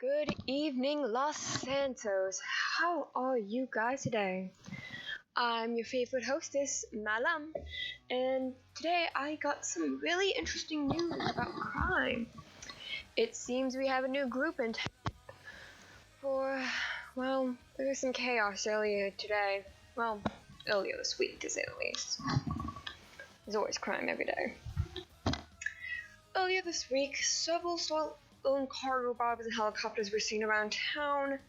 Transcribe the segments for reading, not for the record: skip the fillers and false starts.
Good evening, Los Santos. How are you guys today? I'm your favorite hostess, Malam, and today I got some really interesting news about crime. It seems we have a new group in town there was some chaos earlier today. Well, earlier this week, to say the least. There's always crime every day. Earlier this week, several stolen cargo bombs and helicopters were seen around town,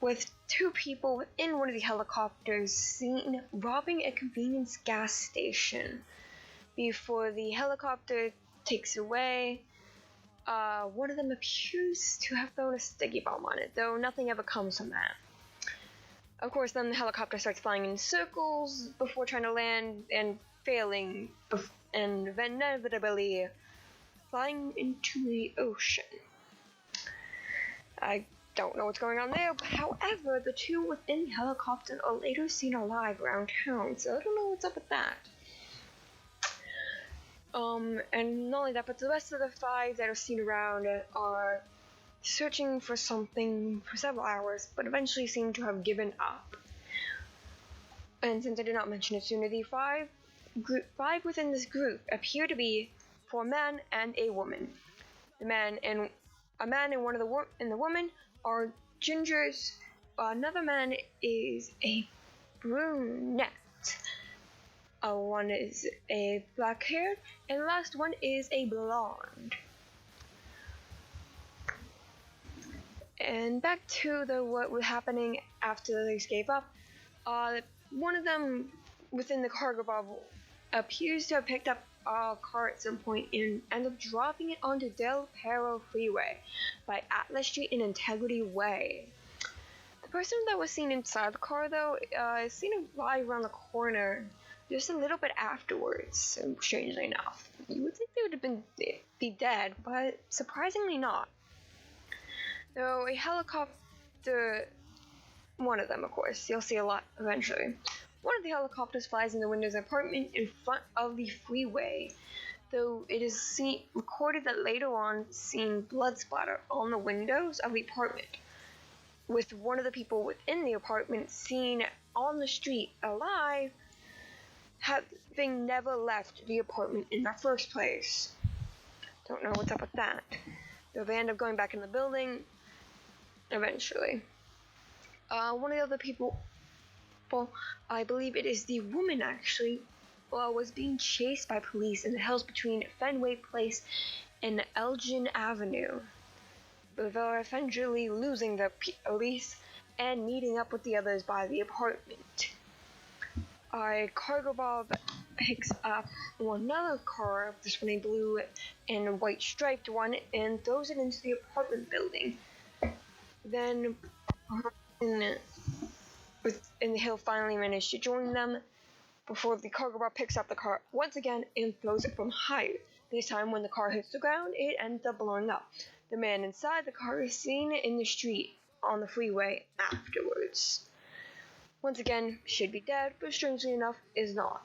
with two people within one of the helicopters seen robbing a convenience gas station. Before the helicopter takes away, one of them appears to have thrown a sticky bomb on it, though nothing ever comes from that. Of course, then the helicopter starts flying in circles before trying to land and failing, and inevitably flying into the ocean. I don't know what's going on there, but however, the two within the helicopter are later seen alive around town, so I don't know what's up with that. And not only that, but the rest of the five that are seen around are searching for something for several hours, but eventually seem to have given up. And since I did not mention it sooner, the five within this group appear to be for a man and a woman. A man and the woman are gingers. Another man is a brunette. One is a black-haired, and the last one is a blonde. And back to what was happening after they gave up. One of them within the cargo bubble appears to have picked up a car at some point and ended up dropping it onto Del Perro Freeway by Atlas Street and Integrity Way. The person that was seen inside the car, though, is seen to lie around the corner just a little bit afterwards, strangely enough. You would think they would have be dead, but surprisingly not. Though a helicopter, one of them, of course, you'll see a lot eventually. One of the helicopters flies in the windows of an apartment in front of the freeway, though it is recorded that later on seen blood splatter on the windows of the apartment, with one of the people within the apartment seen on the street alive, having never left the apartment in the first place. Don't know what's up with that. Though they end up going back in the building eventually. One of the other people, I believe it is the woman actually, was being chased by police in the hills between Fenway Place and Elgin Avenue, before eventually losing the police and meeting up with the others by the apartment. A cargo bomb picks up another car, this one a blue and white striped one, and throws it into the apartment building. Then and he'll finally manage to join them before the cargo bar picks up the car once again and throws it from higher. This time when the car hits the ground, it ends up blowing up. The man inside the car is seen in the street on the freeway afterwards. Once again, should be dead, but strangely enough, is not.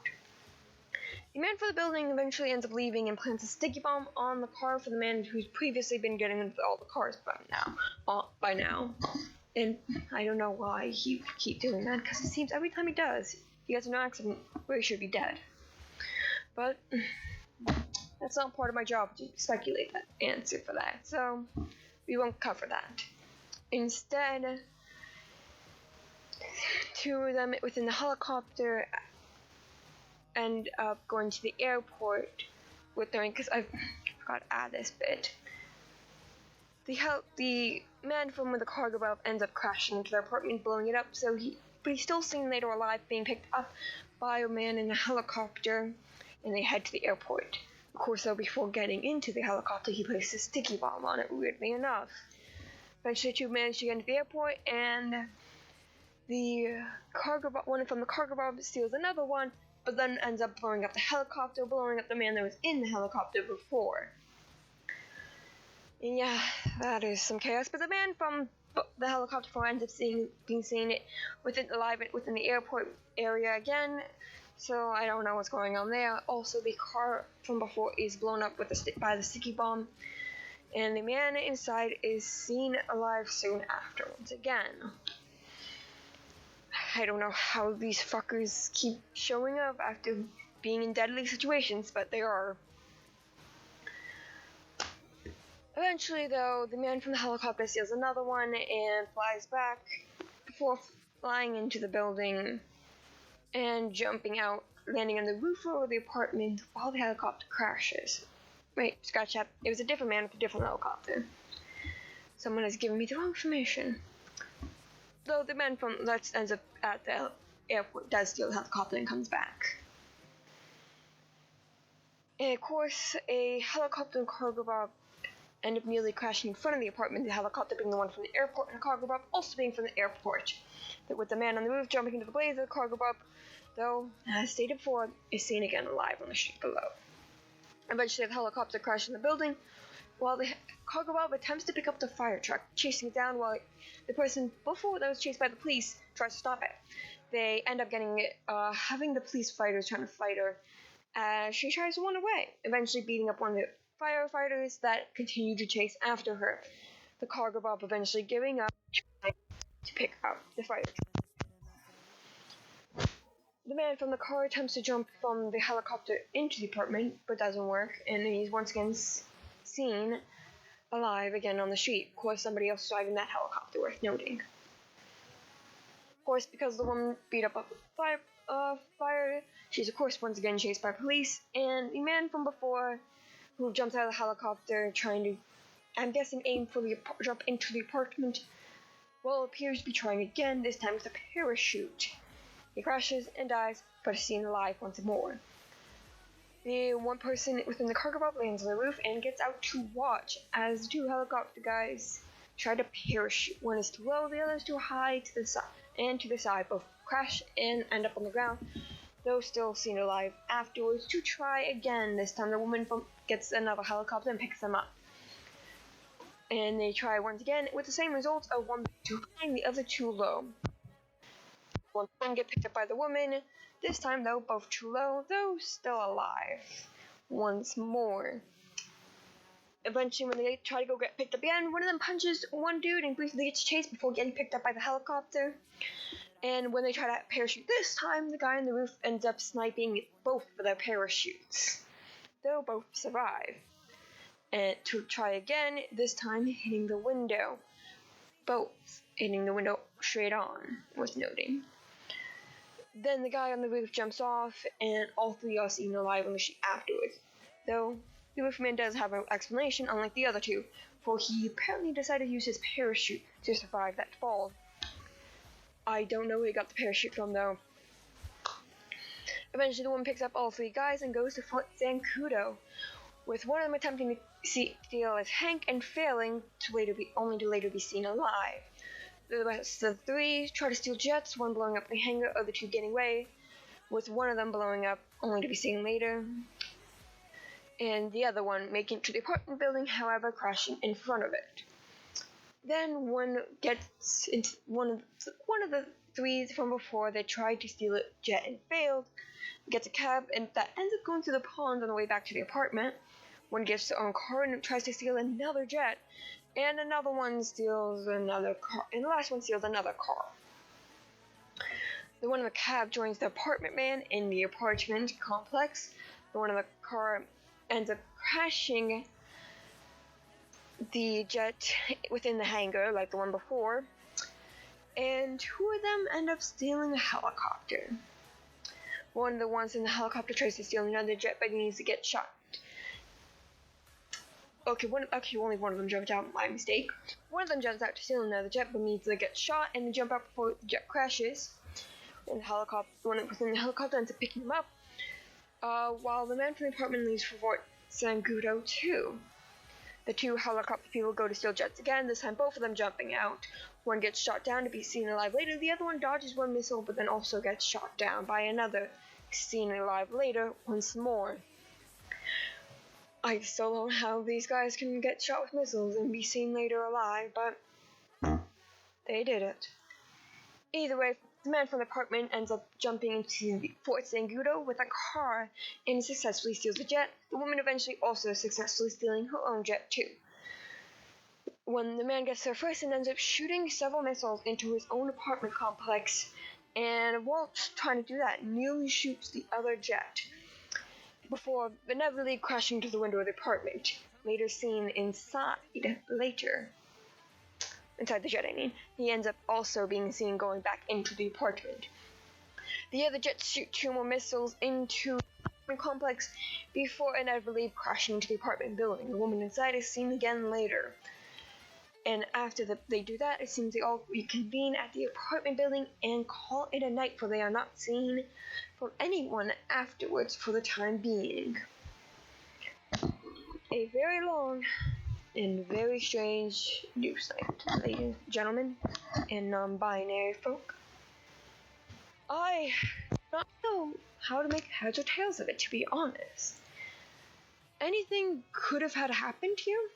The man for the building eventually ends up leaving and plants a sticky bomb on the car for the man who's previously been getting into all the cars by now. And I don't know why he keep doing that, because it seems every time he does, he gets in an accident where he should be dead. But that's not part of my job to speculate that answer for that, so we won't cover that. Instead, two of them within the helicopter end up going to the airport with them, because I forgot to add this bit. The man from the cargo belt ends up crashing into their apartment, blowing it up, but he's still seen later alive, being picked up by a man in a helicopter, and they head to the airport. Of course, though, before getting into the helicopter, he placed a sticky bomb on it, weirdly enough. Eventually, the two manage to get into the airport, and the one from the cargo bomb steals another one, but then ends up blowing up the helicopter, blowing up the man that was in the helicopter before. And yeah, that is some chaos. But the man from the helicopter ends up being seen within the airport area again. So I don't know what's going on there. Also, the car from before is blown up by the sticky bomb. and the man inside is seen alive soon after once again. I don't know how these fuckers keep showing up after being in deadly situations, but they are. Eventually, though, the man from the helicopter steals another one and flies back before flying into the building and jumping out, landing on the roof of the apartment while the helicopter crashes. Wait, scratch that. It was a different man with a different helicopter. Someone has given me the wrong information. Though the man from that ends up at the airport does steal the helicopter and comes back. And of course, a helicopter and cargo bomb end up nearly crashing in front of the apartment, the helicopter being the one from the airport and the cargo bomb also being from the airport. But with the man on the roof jumping into the blaze of the cargo bomb, though, as stated before, is seen again alive on the street below. Eventually, the helicopter crashes in the building, while the cargo bomb attempts to pick up the fire truck, chasing it down while the person before that was chased by the police tries to stop it. They end up having the police fighters trying to fight her as she tries to run away, eventually beating up one of the firefighters that continue to chase after her. The cargo bomb eventually giving up to pick up the fire truck. The man from the car attempts to jump from the helicopter into the apartment, but doesn't work, and he's once again seen alive again on the street. Of course, somebody else driving that helicopter, worth noting. Of course, because the woman beat up a fire, she's of course once again chased by police, and the man from before, who jumps out of the helicopter trying to, I'm guessing, aim for the jump into the apartment, well, appears to be trying again, this time with a parachute. He crashes and dies, but is seen alive once more. The one person within the cargo bomb lands on the roof and gets out to watch as the two helicopter guys try to parachute. One is too low, the other is too high to the side. Both crash and end up on the ground, though still seen alive afterwards to try again. This time the woman gets another helicopter and picks them up. And they try once again with the same results of one too high and the other too low. One get picked up by the woman, this time though both too low, though still alive. Once more. Eventually when they try to go get picked up again, one of them punches one dude and briefly gets chased before getting picked up by the helicopter. And when they try to parachute this time, the guy on the roof ends up sniping both of their parachutes, though both survive. And to try again, this time hitting the window. Both hitting the window straight on, worth noting. Then the guy on the roof jumps off, and all three are seen alive on the street afterwards. Though the roofman does have an explanation, unlike the other two, for he apparently decided to use his parachute to survive that fall. I don't know where he got the parachute from, though. Eventually, the woman picks up all three guys and goes to Fort Zancudo, with one of them attempting to steal his Hank and failing to later be seen alive. The rest of the three try to steal jets, one blowing up the hangar, other two getting away, with one of them blowing up only to be seen later, and the other one making it to the apartment building, however, crashing in front of it. Then one gets into one of the three from before that tried to steal a jet and failed, gets a cab, and that ends up going through the pond on the way back to the apartment. One gets their own car and tries to steal another jet, and another one steals another car, and the last one steals another car. The one in the cab joins the apartment man in the apartment complex. The one in the car ends up crashing the jet within the hangar, like the one before, and two of them end up stealing a helicopter. One of the ones in the helicopter tries to steal another jet, but he needs to get shot. Only one of them jumped out, my mistake. One of them jumps out to steal another jet, but needs to get shot, and they jump out before the jet crashes. And the one within the helicopter ends up picking him up, while the man from the apartment leaves for Fort Zancudo too. The two helicopter people go to steal jets again, this time both of them jumping out. One gets shot down to be seen alive later, the other one dodges one missile, but then also gets shot down by another, seen alive later once more. I still don't know how these guys can get shot with missiles and be seen later alive, but they did it. Either way, the man from the apartment ends up jumping into Fort Zancudo with a car and successfully steals the jet. The woman eventually also successfully stealing her own jet too. when the man gets there first and ends up shooting several missiles into his own apartment complex, and whilst trying to do that, nearly shoots the other jet before inevitably crashing to the window of the apartment, later seen inside the jet, I mean. He ends up also being seen going back into the apartment. The other jets shoot 2 more missiles into the complex before inevitably crashing into the apartment building. The woman inside is seen again later. And after they do that, it seems they all reconvene at the apartment building and call it a night, for they are not seen from anyone afterwards for the time being. A very long and very strange news night, ladies and gentlemen, and non-binary folk. I don't know how to make heads or tails of it, to be honest. Anything could have had happened to you,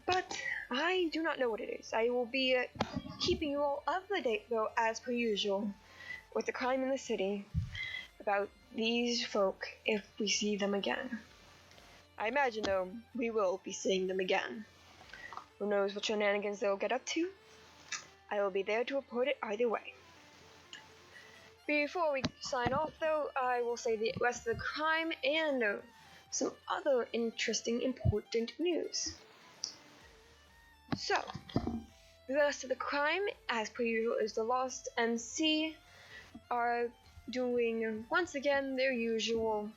but I do not know what it is. I will be keeping you all up to date, though, as per usual, with the crime in the city, about these folk if we see them again. I imagine, though, we will be seeing them again. Who knows what shenanigans they'll get up to? I will be there to report it either way. Before we sign off, though, I will say the rest of the crime and some other interesting, important news. So, the rest of the crime, as per usual, is the Lost MC are doing, once again, their usual,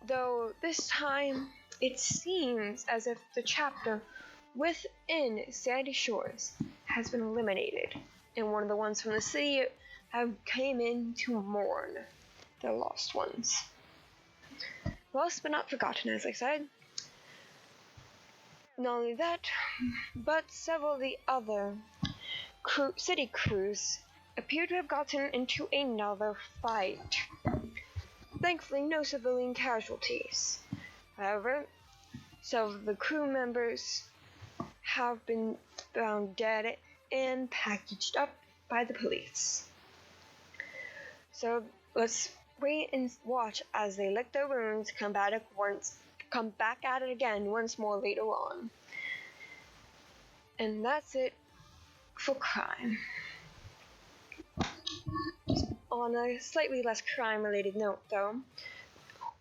though this time it seems as if the chapter within Sandy Shores has been eliminated, and one of the ones from the city have came in to mourn the lost ones. Lost but not forgotten, as I said. Not only that, but several of the other city crews appear to have gotten into another fight. Thankfully, no civilian casualties. However, several of the crew members have been found dead and packaged up by the police. So let's wait and watch as they lick their wounds, come back at it again once more later on. And that's it for crime. On a slightly less crime-related note, though,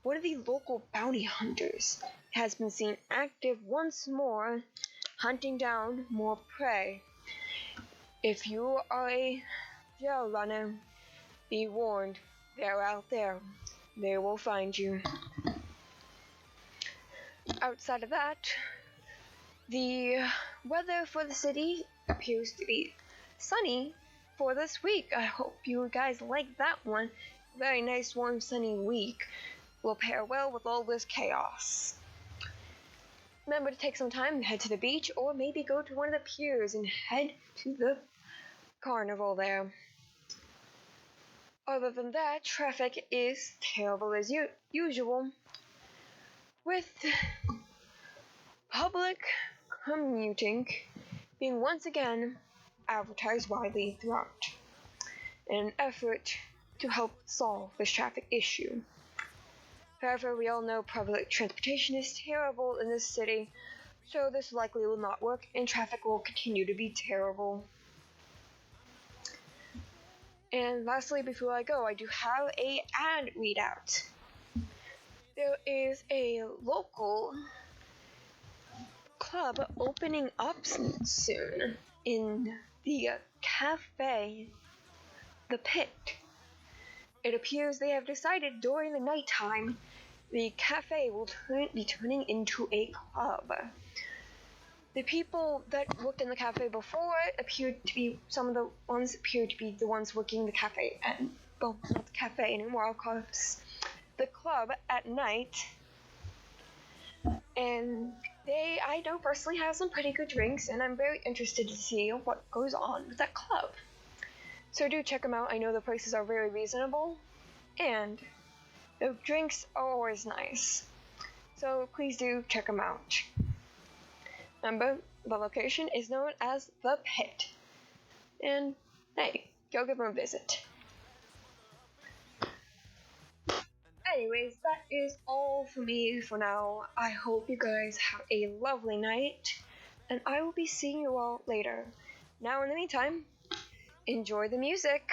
one of the local bounty hunters has been seen active once more, hunting down more prey. If you are a jail runner, be warned, they're out there. They will find you. Outside of that, the weather for the city appears to be sunny for this week. I hope you guys like that one. Very nice, warm, sunny week will pair well with all this chaos. Remember to take some time and head to the beach, or maybe go to one of the piers and head to the carnival there. Other than that, traffic is terrible as usual, with public commuting being once again advertised widely throughout in an effort to help solve this traffic issue. However, we all know public transportation is terrible in this city, so this likely will not work and traffic will continue to be terrible. And lastly, before I go, I do have an ad readout. There is a local club opening up soon in the cafe, The Pit. It appears they have decided during the nighttime the cafe will be turning into a club. The people that worked in the cafe before appeared to be the ones working the cafe, and well, not the cafe anymore, of course, the club at night. And I know personally, have some pretty good drinks, and I'm very interested to see what goes on with that club. So do check them out. I know the prices are very reasonable, and the drinks are always nice. So please do check them out. Remember, the location is known as The Pit. And hey, go give them a visit. anyways, that is all for me for now. I hope you guys have a lovely night, and I will be seeing you all later. Now, in the meantime, enjoy the music.